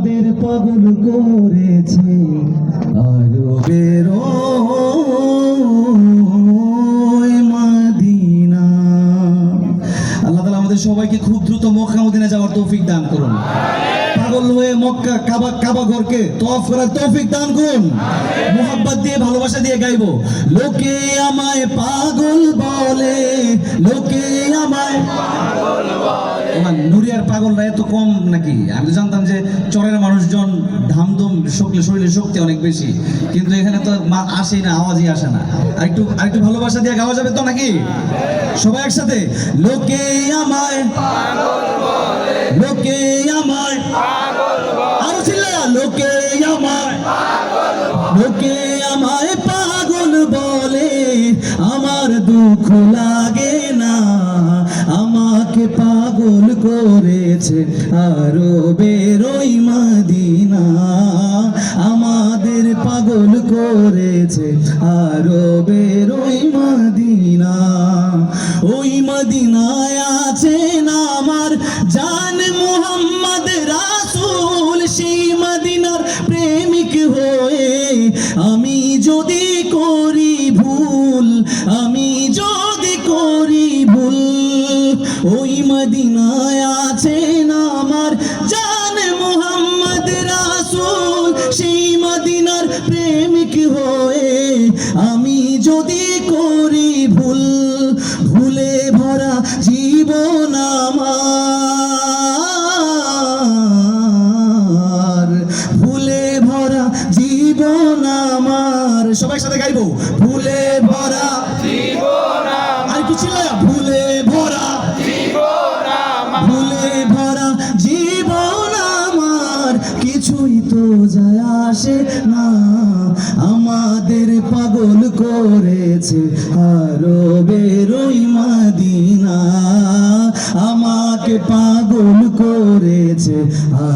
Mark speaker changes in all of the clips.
Speaker 1: আমাদের পাগল করেছে আরবের ওই মদিনা। আল্লাহ তাআলা আমাদের সবাইকে খুব দ্রুত মক্কা মদিনা যাওয়ার তৌফিক দান করুন। পাগল হয়ে মক্কা কাবা ঘরকে তওয়াফ করার তৌফিক দান করুন। মোহাব্বত দিয়ে ভালোবাসা দিয়ে গাইবো, লোকে আমায় পাগল বলে, লোকে আমায় পাগল বলে। নুরিয়ার পাগলরা এত কম নাকি? আমি জানতাম যে চরের মানুষজন ধামধুম শরীরে শক্তি অনেক বেশি, কিন্তু এখানে তো আসেই না, আওয়াজই আসে না। আরেকটু ভালোবাসা দিয়ে গাওয়া যাবে তো নাকি? সবাই একসাথে, লোকে আমায় পাগল বলে, লোকে আমায় পাগল বলে, আরো চিল্লা, লোকে আমায় পাগল বলে, লোকে আমায় পাগল বলে, আমার দুঃখ লাগে না, আমাকে পাগল করেছে আরবের ওই মদিনা, আমাদের পাগল করেছে আরবের ওই মদিনা। ওই মদিনায় আছেন আমার জান মুহাম্মদ রাসূল, সেই মদিনার প্রেমিক হয়ে আমি যদি করি ভুল, আমি যদি করি ভুল, ওই মদিনায় আছেন আমার জান মুহাম্মদ রাসূল, সেই মদিনার প্রেমিক হয়ে আমি যদি করি ভুল, ভুলে ভরা জীবন আমার, ভুলে ভরা জীবন আমার। সবাই সাথে গাইবো, ভুলে ভরা জীবন আমার, আর কিছু না, ভুলে ভরা জীবন আমার, ভুলে ভরা জীবন আমার, কিছুই তো যায় আসে না, আমাদের পাগল করেছে আরবের ওই মদিনা, আমাকে পাগল করেছে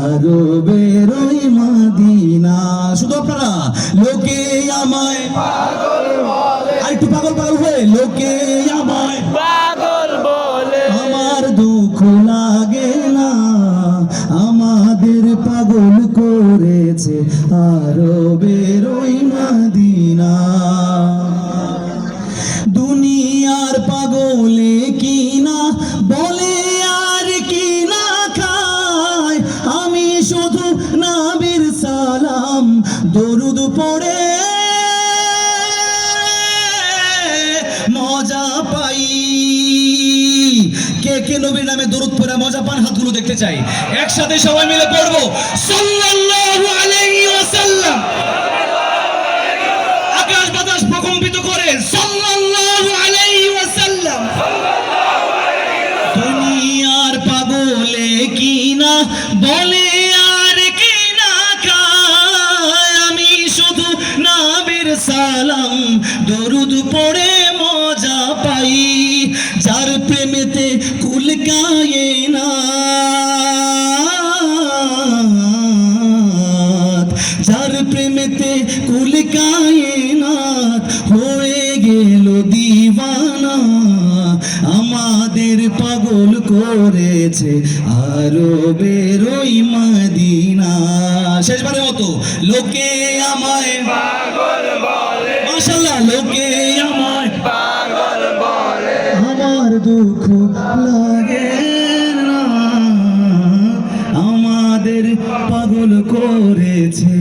Speaker 1: আরবের ওই মদিনা। শুধু আপনারা, লোকে আমায় পাগল বলে, আরেকটু পাগল পাগল হয়ে, লোকে আমায় পাগল বলে, আমার দুঃখ লাগে না, আমাদের পাগল করেছে আরবের ওই মদিনা। দুনিয়ার পাগলে কিনা বলে আর কিনা খায়, আমি শুধু নবীর সালাম দরুদ পড়ে মজা পাই। কে কে নবীর নামে দরুদ পড়ে মজা পান? হাতগুলো দেখতে চাই, একসাথে সবাই মিলে পড়বো, সাল্লাল্লাহু আলাইহি ওয়াসাল্লাম। আকাশ বাতাস প্রকম্পিত করে, সাল্লাল্লাহু আলাইহি ওয়াসাল্লাম। দুনিয়ার পাগলে কিনা বলে আর কিনা খায়, আমি শুধু নবীর সালাম দরুদ পড়ে মজা পাই। যার প্রেমেতে কুল কায়নাত, যার প্রেমেতে কুল কায়নাত হয়ে গেল দিওয়ানা, আমাদের পাগল করেছে আরবের ওই মদিনা। শেষবারের মতো, লোকে আমায় পাগল বলে, মাশাআল্লাহ, লোকে আমায় পাগল বলে, আমার দুঃখ লাগে না, আমাদের পাগল করেছে